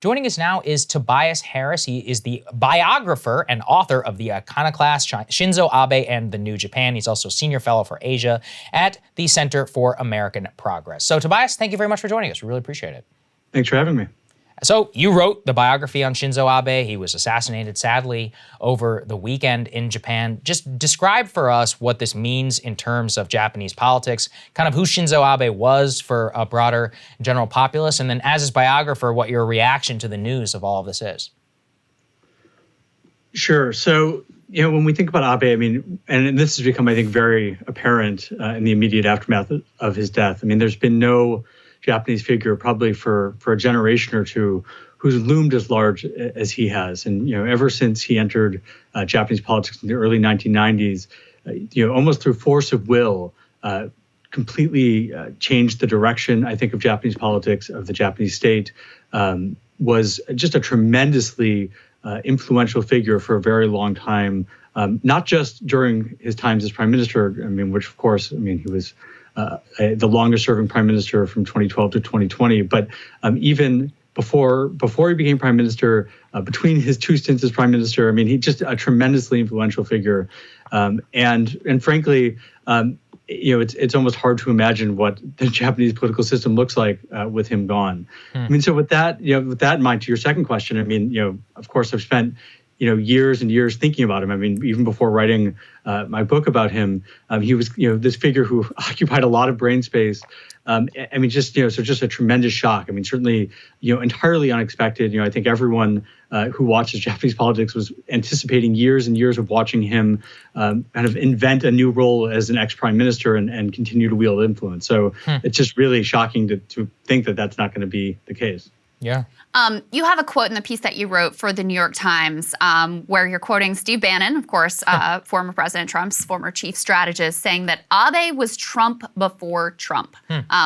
Joining us now is Tobias Harris. He is the biographer and author of the iconoclast Shinzo Abe and the New Japan. He's also senior fellow for Asia at the Center for American Progress. So Tobias, thank you very much for joining us. We really appreciate it. Thanks for having me. So you wrote the biography on Shinzo Abe. He was assassinated, sadly, over the weekend in Japan. Just describe for us what this means in terms of Japanese politics, kind of who Shinzo Abe was for a broader general populace, and then as his biographer, what your reaction to the news of all of this is. Sure. So, when we think about Abe, and this has become, I think, very apparent in the immediate aftermath of his death. There's been no Japanese figure probably for a generation or two who's loomed as large as he has. And, ever since he entered Japanese politics in the early 1990s, almost through force of will, completely changed the direction, I think, of Japanese politics, of the Japanese state, was just a tremendously influential figure for a very long time, not just during his times as prime minister, which, of course, he was the longest serving prime minister from 2012 to 2020. But even before he became prime minister, between his two stints as prime minister, he's just a tremendously influential figure. And frankly, it's almost hard to imagine what the Japanese political system looks like with him gone. So with that in mind, to your second question, of course, I've spent years and years thinking about him. Even before writing my book about him, he was, this figure who occupied a lot of brain space. So just a tremendous shock. Certainly, entirely unexpected. I think everyone who watches Japanese politics was anticipating years and years of watching him kind of invent a new role as an ex-prime minister and continue to wield influence. So it's just really shocking to think that that's not going to be the case. Yeah. You have a quote in the piece that you wrote for the New York Times where you're quoting Steve Bannon, of course, former President Trump's former chief strategist, saying that Abe was Trump before Trump,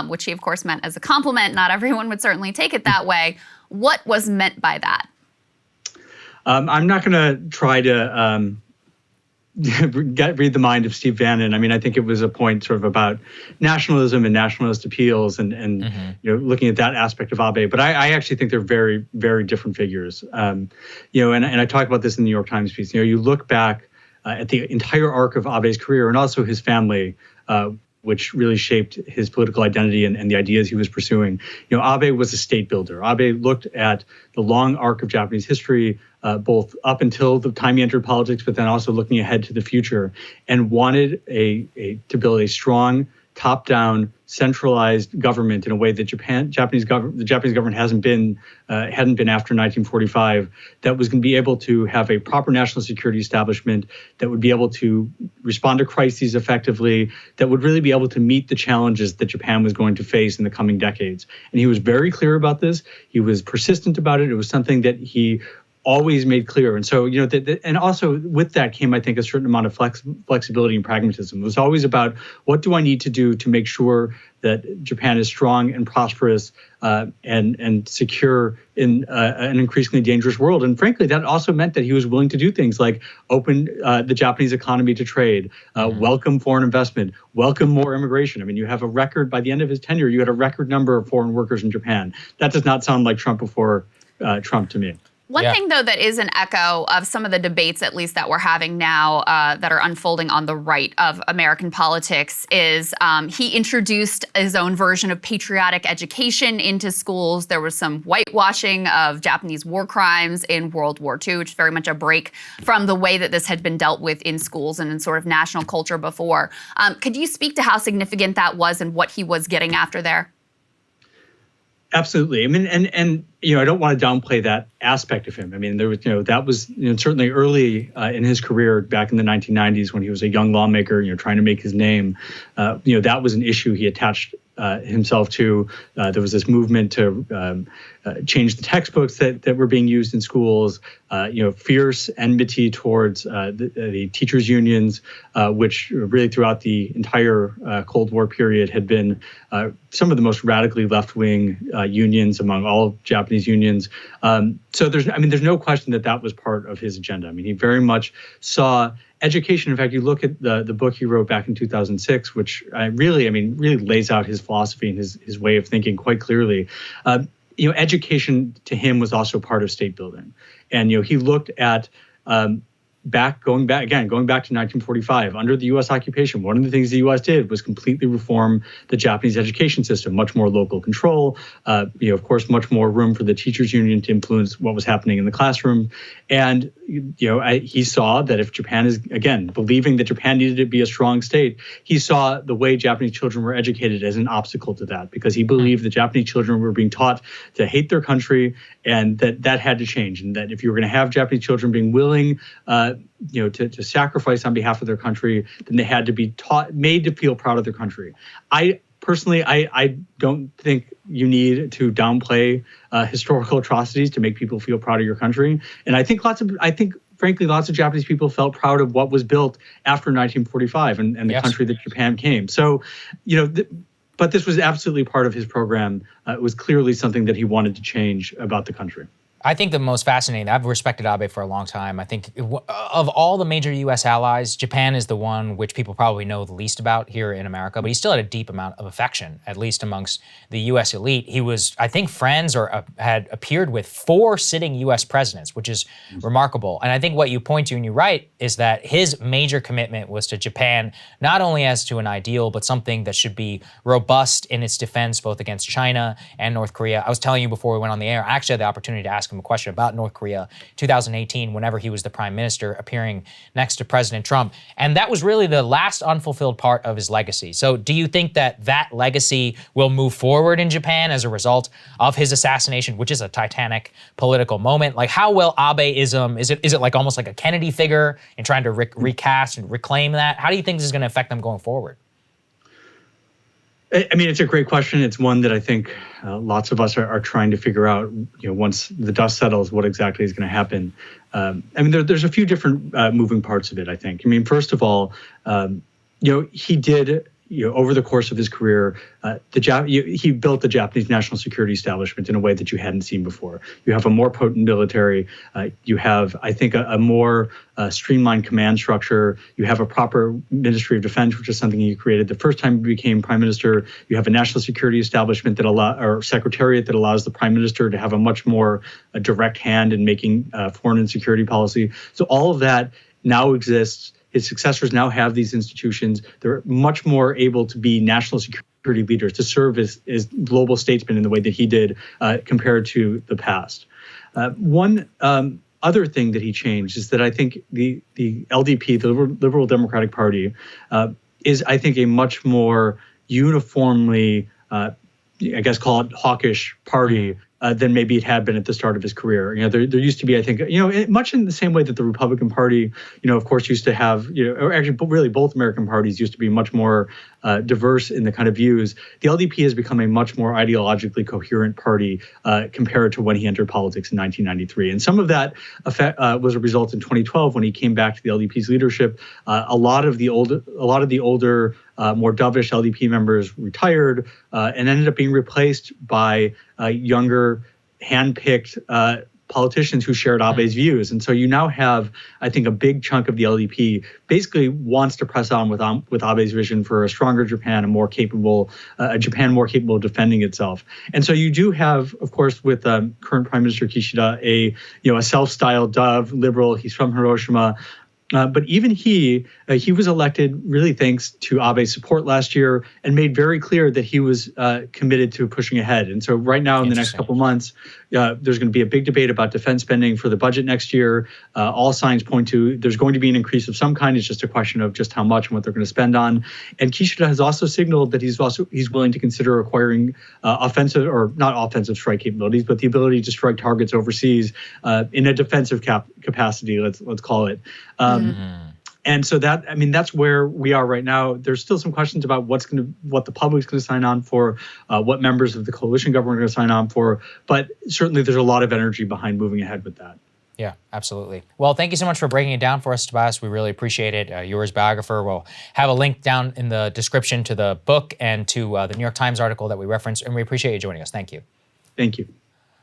which he, of course, meant as a compliment. Not everyone would certainly take it that way. What was meant by that? I'm not going to try to read the mind of Steve Bannon. I think it was a point sort of about nationalism and nationalist appeals and looking at that aspect of Abe. But I actually think they're very, very different figures. And I talk about this in the New York Times piece. You look back at the entire arc of Abe's career and also his family, which really shaped his political identity and the ideas he was pursuing. Abe was a state builder. Abe looked at the long arc of Japanese history, both up until the time he entered politics, but then also looking ahead to the future, and wanted to build a strong, top-down, centralized government in a way that the Japanese government hadn't been after 1945, that was going to be able to have a proper national security establishment, that would be able to respond to crises effectively, that would really be able to meet the challenges that Japan was going to face in the coming decades. And he was very clear about this. He was persistent about it. It was something that he always made clear. And so, and also with that came, I think, a certain amount of flexibility and pragmatism. It was always about, what do I need to do to make sure that Japan is strong and prosperous and secure in an increasingly dangerous world? And frankly, that also meant that he was willing to do things like open the Japanese economy to trade, welcome foreign investment, welcome more immigration. You have a record, by the end of his tenure, you had a record number of foreign workers in Japan. That does not sound like Trump before Trump to me. One thing, though, that is an echo of some of the debates, at least that we're having now, that are unfolding on the right of American politics is he introduced his own version of patriotic education into schools. There was some whitewashing of Japanese war crimes in World War II, which is very much a break from the way that this had been dealt with in schools and in sort of national culture before. Could you speak to how significant that was and what he was getting after there? Absolutely. And I don't want to downplay that aspect of him. There was, that was certainly early in his career back in the 1990s when he was a young lawmaker, trying to make his name. That was an issue he attached himself to. There was this movement to change the textbooks that were being used in schools, fierce enmity towards the teachers' unions, which really throughout the entire Cold War period had been some of the most radically left-wing unions among all Japanese unions. So there's no question that was part of his agenda. He very much saw education. In fact, you look at the book he wrote back in 2006, which really lays out his philosophy and his way of thinking quite clearly. education to him was also part of state building. And, he looked at going back to 1945, under the U.S. occupation, one of the things the U.S. did was completely reform the Japanese education system, much more local control, of course, much more room for the teachers union to influence what was happening in the classroom. And, he saw that if Japan is, again, believing that Japan needed to be a strong state, he saw the way Japanese children were educated as an obstacle to that, because he believed that Japanese children were being taught to hate their country, and that had to change. And that if you were going to have Japanese children being willing, to sacrifice on behalf of their country, then they had to be made to feel proud of their country. Personally, I don't think you need to downplay historical atrocities to make people feel proud of your country. And I think frankly, lots of Japanese people felt proud of what was built after 1945 and the country that Japan became. So, but this was absolutely part of his program. It was clearly something that he wanted to change about the country. I think the most fascinating, I've respected Abe for a long time. I think of all the major U.S. allies, Japan is the one which people probably know the least about here in America, but he still had a deep amount of affection, at least amongst the U.S. elite. He was, I think, friends or had appeared with 4 sitting U.S. presidents, which is remarkable. And I think what you point to and you write is that his major commitment was to Japan, not only as to an ideal, but something that should be robust in its defense, both against China and North Korea. I was telling you before we went on the air, I actually had the opportunity to ask him a question about North Korea 2018 whenever he was the prime minister appearing next to President Trump. And that was really the last unfulfilled part of his legacy. So do you think that that legacy will move forward in Japan as a result of his assassination, which is a titanic political moment? Like, how will Abeism, is it like almost like a Kennedy figure in trying to recast and reclaim that? How do you think this is going to affect them going forward? I mean, it's a great question. It's one that I think lots of us are trying to figure out, once the dust settles, what exactly is going to happen. There's a few different moving parts of it, I think. I mean, first of all, he did, over the course of his career, he built the Japanese national security establishment in a way that you hadn't seen before. You have a more potent military. You have, I think, a more streamlined command structure. You have a proper Ministry of Defense, which is something he created the first time he became prime minister. You have a national security establishment or secretariat that allows the prime minister to have a much more direct hand in making foreign and security policy. So all of that now exists. His successors now have these institutions. They're much more able to be national security leaders, to serve as global statesmen in the way that he did compared to the past. One other thing that he changed is that I think the LDP, the Liberal Democratic Party, is, I think, a much more uniformly, call it hawkish party than maybe it had been at the start of his career. There used to be, I think, much in the same way that the Republican Party, of course, used to have, or actually really both American parties used to be much more diverse in the kind of views. The LDP has become a much more ideologically coherent party compared to when he entered politics in 1993. And some of that effect was a result in 2012 when he came back to the LDP's leadership. A lot of the older, more dovish LDP members retired and ended up being replaced by younger, hand-picked politicians who shared Abe's views. And so you now have, I think, a big chunk of the LDP basically wants to press on with Abe's vision for a stronger Japan, a Japan more capable of defending itself. And so you do have, of course, with current Prime Minister Kishida, a self-styled dove liberal. He's from Hiroshima. But even he was elected really thanks to Abe's support last year, and made very clear that he was committed to pushing ahead. And so right now, in the next couple of months, there's going to be a big debate about defense spending for the budget next year. All signs point to there's going to be an increase of some kind. It's just a question of just how much and what they're going to spend on. And Kishida has also signaled that he's willing to consider acquiring offensive, or not offensive strike capabilities, but the ability to strike targets overseas in a defensive capacity, let's call it. And so that's where we are right now. There's still some questions about what the public's going to sign on for, what members of the coalition government are going to sign on for. But certainly there's a lot of energy behind moving ahead with that. Yeah, absolutely. Well, thank you so much for breaking it down for us, Tobias. We really appreciate it. Yours biographer. We'll have a link down in the description to the book and to the New York Times article that we referenced. And we appreciate you joining us. Thank you. Thank you.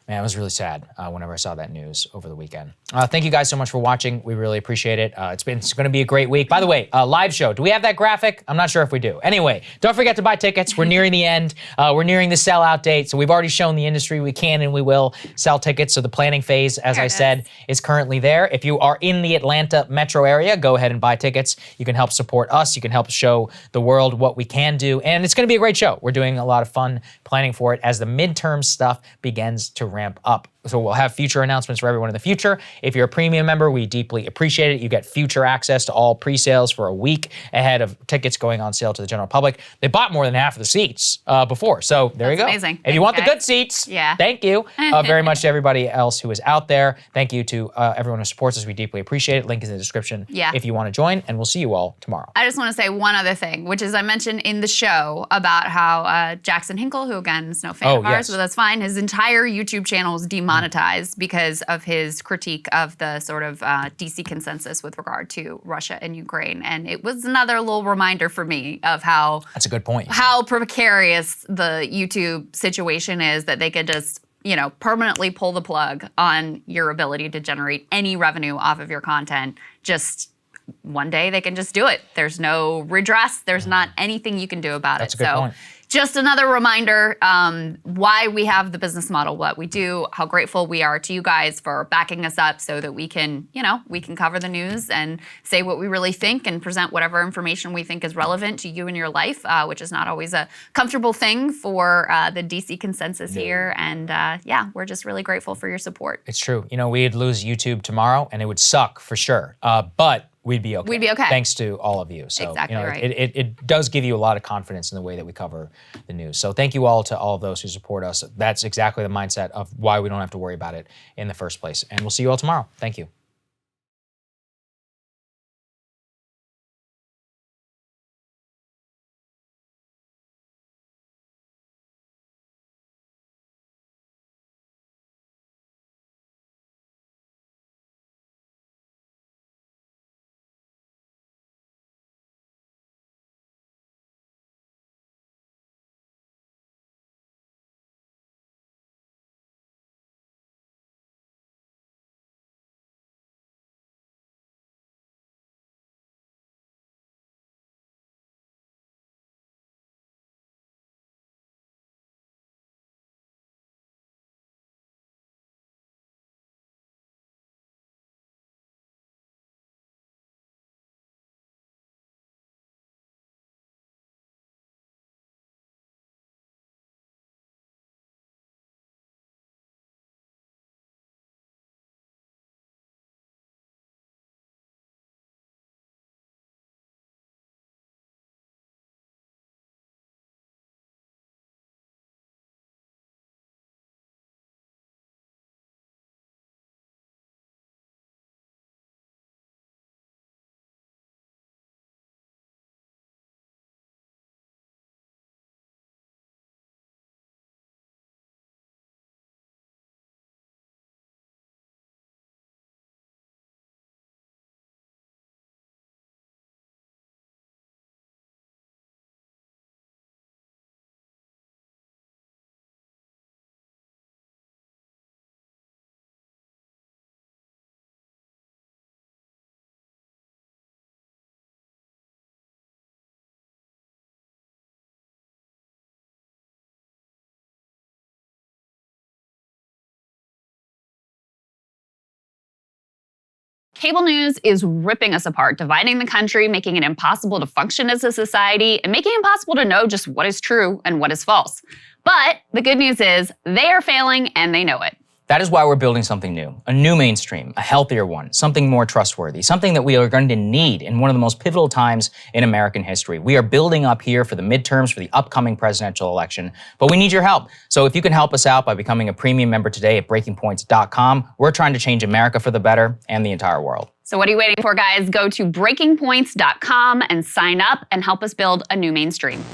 Man, it was really sad whenever I saw that news over the weekend. Thank you guys so much for watching. We really appreciate it. It's going to be a great week. By the way, live show. Do we have that graphic? I'm not sure if we do. Anyway, don't forget to buy tickets. We're nearing the end. We're nearing the sellout date. So we've already shown the industry we can and we will sell tickets. So the planning phase, as I said, is currently there. If you are in the Atlanta metro area, go ahead and buy tickets. You can help support us. You can help show the world what we can do. And it's going to be a great show. We're doing a lot of fun planning for it as the midterm stuff begins to ramp up. So we'll have future announcements for everyone in the future. If you're a premium member, we deeply appreciate it. You get future access to all pre-sales for a week ahead of tickets going on sale to the general public. They bought more than half of the seats before. So there you go. Amazing. If you want the good seats, thank you very much to everybody else who is out there. Thank you to everyone who supports us. We deeply appreciate it. Link is in the description if you want to join, and we'll see you all tomorrow. I just want to say one other thing, which is I mentioned in the show about how Jackson Hinkle, who again is no fan of ours, but that's fine, his entire YouTube channel is demonetized because of his critique of the sort of DC consensus with regard to Russia and Ukraine. And it was another little reminder for me of how— That's a good point. How precarious the YouTube situation is, that they could just, you know, permanently pull the plug on your ability to generate any revenue off of your content. Just one day they can just do it. There's no redress. There's not anything you can do about That's it. a good point. Just another reminder why we have the business model, what we do, how grateful we are to you guys for backing us up so that we can, you know, we can cover the news and say what we really think and present whatever information we think is relevant to you in your life, which is not always a comfortable thing for the DC consensus here. And yeah, we're just really grateful for your support. It's true. You know, we'd lose YouTube tomorrow and it would suck for sure. But we'd be okay. We'd be okay. Thanks to all of you. So, exactly you know, right. it does give you a lot of confidence in the way that we cover the news. So thank you all to all of those who support us. That's exactly the mindset of why we don't have to worry about it in the first place. And we'll see you all tomorrow. Thank you. Cable news is ripping us apart, dividing the country, making it impossible to function as a society, and making it impossible to know just what is true and what is false. But the good news is they are failing and they know it. That is why we're building something new, a new mainstream, a healthier one, something more trustworthy, something that we are going to need in one of the most pivotal times in American history. We are building up here for the midterms, for the upcoming presidential election, but we need your help. So if you can help us out by becoming a premium member today at breakingpoints.com, we're trying to change America for the better and the entire world. So what are you waiting for, guys? Go to breakingpoints.com and sign up and help us build a new mainstream.